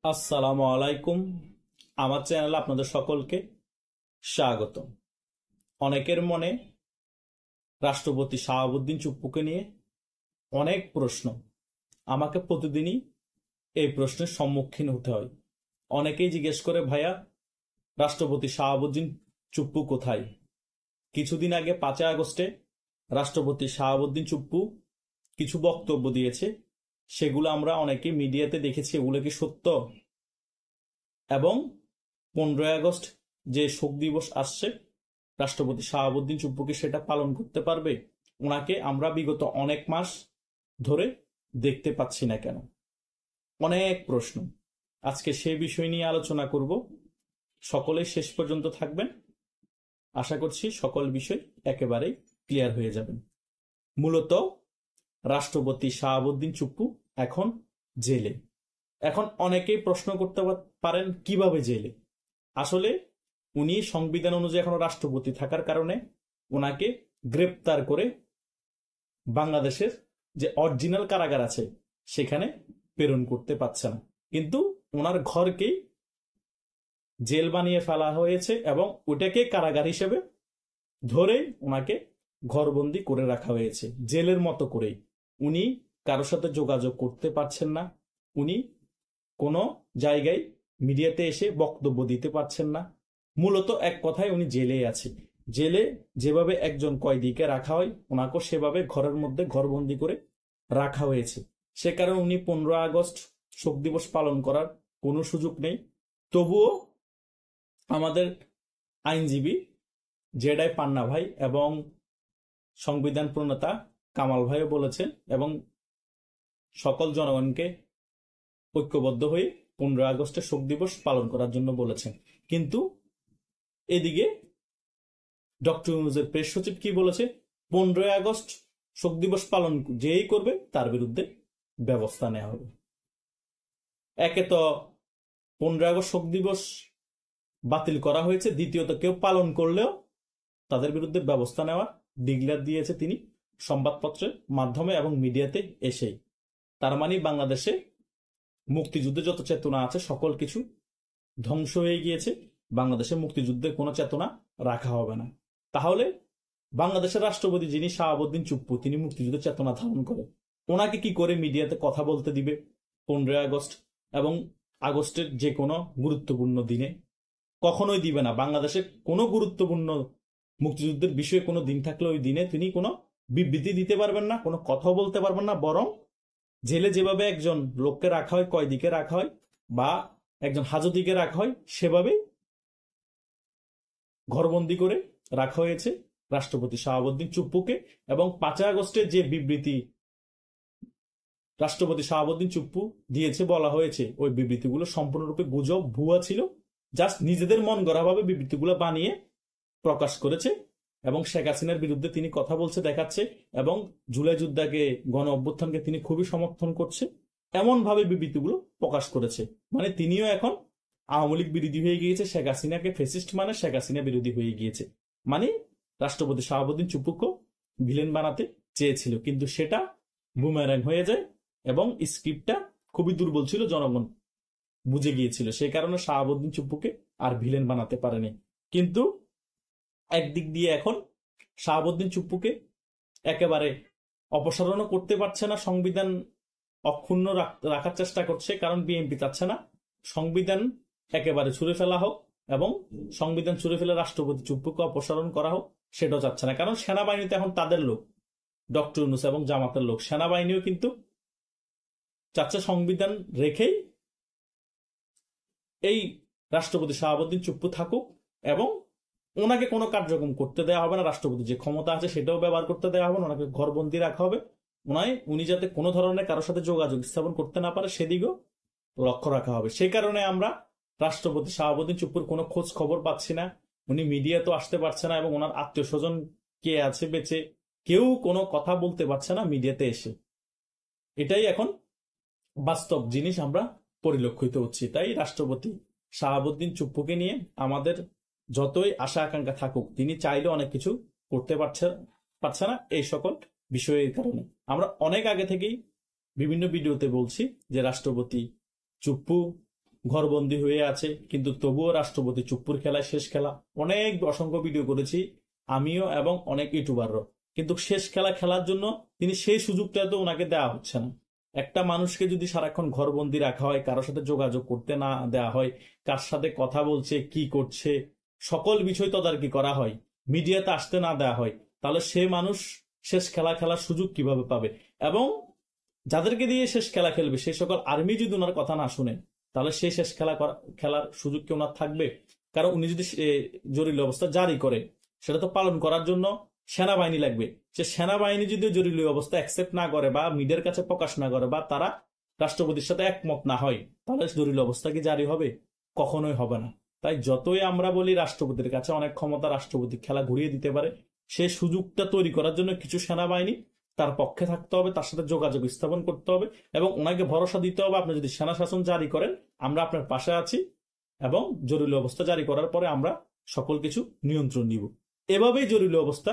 আসসালামু আলাইকুম। আমার চ্যানেলে আপনাদের সকলকে স্বাগত। অনেকের মনে রাষ্ট্রপতি শাহাবুদ্দিন চুপ্পুকে নিয়ে অনেক প্রশ্ন। আমাকে প্রতিদিনই এই প্রশ্নের সম্মুখীন হতে হয়। অনেকেই জিজ্ঞেস করে, ভাইয়া রাষ্ট্রপতি শাহাবুদ্দিন চুপ্পু কোথায়? কিছুদিন আগে 5 আগস্টে রাষ্ট্রপতি শাহাবুদ্দিন চুপ্পু কিছু বক্তব্য দিয়েছে, সেগুলো আমরা অনেকে মিডিয়াতে দেখেছি। এগুলো কি সত্য? এবং 15 আগস্ট যে শোক দিবস আসছে, রাষ্ট্রপতি শাহাবুদ্দিন চুপ্পু কি সেটা পালন করতে পারবে? ওনাকে আমরা বিগত অনেক মাস ধরে দেখতে পাচ্ছি না কেন? অনেক প্রশ্ন। আজকে সেই বিষয় নিয়ে আলোচনা করব। সকলেই শেষ পর্যন্ত থাকবেন। আশা করছি সকল বিষয় একেবারেই ক্লিয়ার হয়ে যাবেন। মূলত রাষ্ট্রপতি শাহাবুদ্দিন চুপ্পু এখন জেলে। এখন অনেকেই প্রশ্ন করতে পারেন, কিভাবে জেলে? আসলে উনি সংবিধান অনুযায়ী এখনো রাষ্ট্রপতি থাকার কারণে ওনাকে গ্রেপ্তার করে বাংলাদেশের যে অরিজিনাল কারাগার আছে সেখানে প্রেরণ করতে পারছে না, কিন্তু ওনার ঘরকেই জেল বানিয়ে ফেলা হয়েছে এবং ওটাকে কারাগার হিসেবে ধরে ওনাকে ঘরবন্দি করে রাখা হয়েছে, জেলের মতো করেই। উনি কারোর সাথে যোগাযোগ করতে পারছেন না, উনি কোনো জায়গায় মিডিয়াতে এসে বক্তব্য দিতে পারছেন না। মূলত এক কথায় উনি জেলেই আছে। জেলে যেভাবে একজন কয়েদিকে রাখা হয়, ওনাকে সেভাবে ঘরের মধ্যে ঘরবন্দি করে রাখা হয়েছে। সে কারণে উনি 15 আগস্ট শোক দিবস পালন করার কোনো সুযোগ নেই। তবুও আমাদের আইনজীবী জেডাই পান্না ভাই এবং সংবিধান প্রণেতা কামাল ভাইও বলেছেন এবং সকল জনগণকে ঐক্যবদ্ধ হয়ে 15 আগস্টে শোক দিবস পালন করার জন্য বলেছেন। কিন্তু এদিকে ডক্টর ইউনূসের প্রেস সচিব কি বলেছে? 15 আগস্ট শোক দিবস পালন যেই করবে তার বিরুদ্ধে ব্যবস্থা নেওয়া হবে। একে তো 15 আগস্ট শোক দিবস বাতিল করা হয়েছে, দ্বিতীয়ত কেউ পালন করলেও তাদের বিরুদ্ধে ব্যবস্থা নেওয়ার ডিক্লেয়ার দিয়েছে তিনি সংবাদপত্রের মাধ্যমে এবং মিডিয়াতে এসেই। তার মানে বাংলাদেশে মুক্তিযুদ্ধে যত চেতনা আছে সকল কিছু ধ্বংস হয়ে গিয়েছে, বাংলাদেশে মুক্তিযুদ্ধের কোনো চেতনা রাখা হবে না। তাহলে বাংলাদেশের রাষ্ট্রপতি যিনি শাহাবুদ্দিন চুপ্পু, তিনি মুক্তিযুদ্ধের চেতনা ধারণ করে, ওনাকে কি করে মিডিয়াতে কথা বলতে দিবে 15 আগস্ট এবং আগস্টের যে কোনো গুরুত্বপূর্ণ দিনে? কখনোই দিবে না। বাংলাদেশে কোনো গুরুত্বপূর্ণ মুক্তিযুদ্ধের বিষয়ে কোনো দিন থাকলে ওই দিনে তিনি কোনো বিবৃতি দিতে পারবেন না, কোনো কথাও বলতে পারবেন না। বরং জেলে যেভাবে একজন লোককে রাখা হয়, কয়েদিকে রাখা হয় বা একজন হাজতিকে রাখা হয়, সেভাবে ঘরবন্দি করে রাখা হয়েছে রাষ্ট্রপতি শাহাবুদ্দিন চুপ্পুকে। এবং 5 আগস্টের যে বিবৃতি রাষ্ট্রপতি শাহাবুদ্দিন চুপ্পু দিয়েছে, বলা হয়েছে ওই বিবৃতিগুলো সম্পূর্ণরূপে গুজব, ভুয়া ছিল। জাস্ট নিজেদের মন গড়াভাবে বিবৃতিগুলো বানিয়ে প্রকাশ করেছে এবং শেখ হাসিনার বিরুদ্ধে তিনি কথা বলছে দেখাচ্ছে এবং জুলাই যোদ্ধাকে, গণ অভ্যুত্থানকে তিনি খুবই সমর্থন করছে, এমন ভাবে বিবৃতিগুলো প্রকাশ করেছে। মানে তিনিও এখন আওয়ামী লীগ বিরোধী হয়ে গিয়েছে, শেখ হাসিনাকে ফেসিস্ট মানে শেখ হাসিনা বিরোধী হয়ে গিয়েছে। মানে রাষ্ট্রপতি শাহাবুদ্দিন চুপ্পুকে ভিলেন বানাতে চেয়েছিল, কিন্তু সেটা বুমেরাং হয়ে যায় এবং স্ক্রিপ্টটা খুবই দুর্বল ছিল, জনগণ বুঝে গিয়েছিল। সেই কারণে শাহাবুদ্দিন চুপ্পুকে আর ভিলেন বানাতে পারেনি। কিন্তু একদিক দিয়ে এখন শাহাবুদ্দিন চুপ্পুকে একেবারে অপসারণও করতে পারছে না, সংবিধান অক্ষুণ্ণ রাখার চেষ্টা করছে, কারণ বিএনপি চাচ্ছে না সংবিধান একেবারে ছুঁড়ে ফেলা হোক এবং সংবিধান ছুঁড়ে ফেলে রাষ্ট্রপতি চুপ্পুকে অপসারণ করা হোক, সেটাও চাচ্ছে না। কারণ সেনাবাহিনীতে এখন তাদের লোক, ডক্টর ইউনূস এবং জামাতের লোক। সেনাবাহিনীও কিন্তু চাচ্ছে সংবিধান রেখেই এই রাষ্ট্রপতি শাহাবুদ্দিন চুপ্পু থাকুক এবং ওনাকে কোনো কার্যক্রম করতে দেওয়া হবে না। রাষ্ট্রপতি যে ক্ষমতা আছে সেটাও ব্যবহার করতে দেওয়া হবে না, ওনাকে ঘরবন্দি রাখা হবে। উনি যাতে কোনো ধরনের কারোর সাথে যোগাযোগ স্থাপন করতে না পারে সেদিকেও লক্ষ্য রাখা হবে। সেই কারণে আমরা রাষ্ট্রপতি শাহাবুদ্দিন চুপ্পুর কোনো খোঁজ খবর পাচ্ছি না, উনি মিডিয়াতেও আসতে পারছে না এবং ওনার আত্মীয় স্বজন কে আছে বেঁচে, কেউ কোনো কথা বলতে পারছে না মিডিয়াতে এসে। এটাই এখন বাস্তব জিনিস আমরা পরিলক্ষিত হচ্ছি। তাই রাষ্ট্রপতি শাহাবুদ্দিন চুপ্পুকে নিয়ে আমাদের যতই আশা আকাঙ্ক্ষা থাকুক, তিনি চাইলে অনেক কিছু করতে পারছে না এই সকল বিষয়ের কারণে। আমরা অনেক আগে থেকেই বিভিন্ন ভিডিওতে বলছি যে রাষ্ট্রপতি চুপ্পু ঘরবন্দি হয়ে আছে, কিন্তু তবুও রাষ্ট্রপতি চুপ্পুর খেলায় শেষ খেলা। অনেক অসংখ্য ভিডিও করেছি আমিও এবং অনেক ইউটিউবারও, কিন্তু শেষ খেলা খেলার জন্য তিনি সেই সুযোগটা তো ওনাকে দেওয়া হচ্ছে না। একটা মানুষকে যদি সারাক্ষণ ঘরবন্দি রাখা হয়, কারোর সাথে যোগাযোগ করতে না দেওয়া হয়, কার সাথে কথা বলছে, কি করছে, সকল বিষয় তদারকি করা হয়, মিডিয়াতে আসতে না দেওয়া হয়, তাহলে সে মানুষ শেষ খেলা খেলার সুযোগ কিভাবে পাবে? এবং যাদেরকে দিয়ে শেষ খেলা খেলবে সেই সকল আর্মি যদি ওনার কথা না শুনে, তাহলে সেই শেষ খেলার সুযোগ কি ওনার থাকবে? কারণ উনি যদি জরুরি অবস্থা জারি করে, সেটা তো পালন করার জন্য সেনাবাহিনী লাগবে। সে সেনাবাহিনী যদি জরুরি অবস্থা অ্যাকসেপ্ট না করে বা মিডিয়ার কাছে প্রকাশ না করে বা তারা রাষ্ট্রপতির সাথে একমত না হয়, তাহলে জরুরি অবস্থা কি জারি হবে? কখনোই হবে না। তাই যতই আমরা বলি রাষ্ট্রপতির কাছে অনেক ক্ষমতা, রাষ্ট্রপতি খেলা ঘুরিয়ে দিতে পারে, সে সুযোগটা তৈরি করার জন্য কিছু সেনাবাহিনী তার পক্ষে থাকতে হবে, তার সাথে যোগাযোগ স্থাপন করতে হবে এবং ওনাকে ভরসা দিতে হবে, আপনি যদি সেনা শাসন জারি করেন আমরা আপনার পাশে আছি এবং জরুরি অবস্থা জারি করার পরে আমরা সকল কিছু নিয়ন্ত্রণ নিব। এভাবেই জরুরি অবস্থা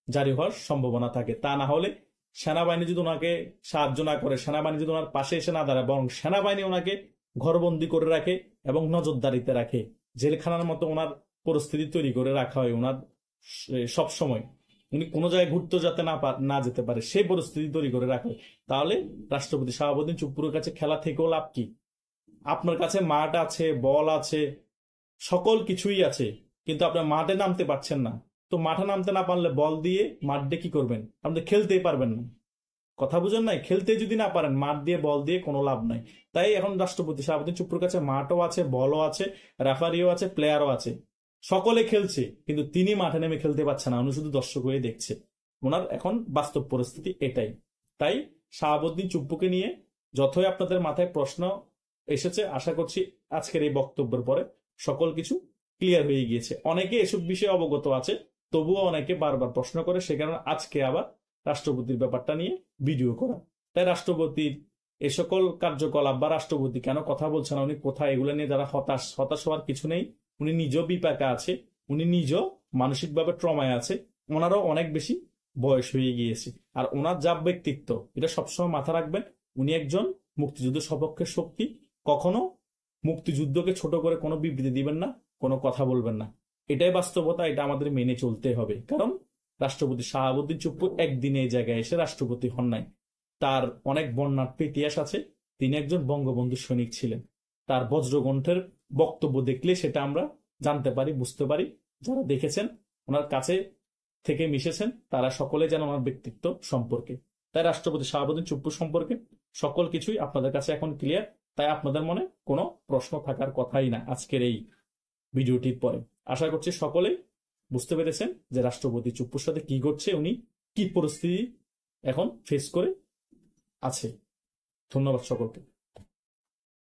জারি হওয়ার সম্ভাবনা থাকে। তা না হলে সেনাবাহিনী যদি ওনাকে সাহায্য না করে, সেনাবাহিনী যদি ওনার পাশে এসে না দাঁড়ায়, বরং সেনাবাহিনী ওনাকে ঘরবন্দি করে রাখে এবং নজরদারিতে রাখে, জেলখানার মতো ওনার পরিস্থিতি তৈরি করে রাখা হয়, ওনার সব সময় উনি কোনো জায়গায় ঘুরতে যাতে না যেতে পারে সেই পরিস্থিতি তৈরি করে রাখে, তাহলে রাষ্ট্রপতি শাহাবুদ্দিন চুপ্পুর কাছে খেলা থেকেও লাভ কি? আপনার কাছে মাঠ আছে, বল আছে, সকল কিছুই আছে, কিন্তু আপনার মাঠে নামতে পারছেন না। তো মাঠে নামতে না পারলে বল দিয়ে মাঠ দিয়ে কি করবেন? আপনি খেলতেই পারবেন না। কথা বুঝেন নাই? খেলতে যদি না পারেন, মাঠ দিয়ে বল দিয়ে কোনো লাভ নাই। তাই এখন রাষ্ট্রপতি শাহাবুদ্দিন চুপ্পুর কাছে মাঠও আছে, বলও আছে, রেফারিও আছে, প্লেয়ারও আছে, সকলে খেলছে, কিন্তু তিনি মাঠে নেমে খেলতে পারছে না, উনি শুধু দর্শক হয়ে দেখছে। ওনার এখন বাস্তব পরিস্থিতি এটাই। তাই শাহাবুদ্দিন চুপ্পুকে নিয়ে যতই আপনাদের মাথায় প্রশ্ন এসেছে, আশা করছি আজকের এই বক্তব্যের পরে সকল কিছু ক্লিয়ার হয়ে গিয়েছে। অনেকে এসব বিষয়ে অবগত আছে, তবুও অনেকে বারবার প্রশ্ন করে, সে কারণে আজকে আবার রাষ্ট্রপতির ব্যাপারটা নিয়ে ভিডিও করা। তাই রাষ্ট্রপতির এ সকল কার্যকলাপ বা রাষ্ট্রপতি কেন কথা বলছে না, উনি কোথায়, এগুলো নিয়ে যারা হতাশ হওয়ার কিছু নেই। উনি নিজেও বিপাকে আছে, উনি নিজেও মানসিকভাবে ট্রমায় আছে, ওনারও অনেক বেশি বয়স হয়ে গিয়েছে। আর ওনার যা ব্যক্তিত্ব, এটা সবসময় মাথা রাখবেন, উনি একজন মুক্তিযুদ্ধ সপক্ষের শক্তি। কখনো মুক্তিযুদ্ধকে ছোট করে কোনো বিবৃতি দিবেন না, কোনো কথা বলবেন না। এটাই বাস্তবতা, এটা আমাদের মেনে চলতে হবে। কারণ রাষ্ট্রপতি শাহাবুদ্দিন চুপ্পু একদিনে এই জায়গায় এসে রাষ্ট্রপতি হন নাই, তার অনেক বর্ণাঢ্য ইতিহাস আছে। তিনি একজন বঙ্গবন্ধু সৈনিক ছিলেন। তার বজ্রকণ্ঠের বক্তব্য দেখলে সেটা আমরা জানতে পারি, বুঝতে পারি। যারা দেখেছেন, ওনার কাছে থেকে মিশেছেন, তারা সকলে যেন ওনার ব্যক্তিত্ব সম্পর্কে। তাই রাষ্ট্রপতি শাহাবুদ্দিন চুপ্পু সম্পর্কে সকল কিছুই আপনাদের কাছে এখন ক্লিয়ার। তাই আপনাদের মনে কোনো প্রশ্ন থাকার কথাই না আজকের এই ভিডিওটির পরে। আশা করছি সকলেই বুঝতে পেরেছেন যে রাষ্ট্রপতি চুপ্পুর সাথে কি ঘটছে, উনি কি পরিস্থিতি এখন ফেস করে আছে। ধন্যবাদ সকলকে।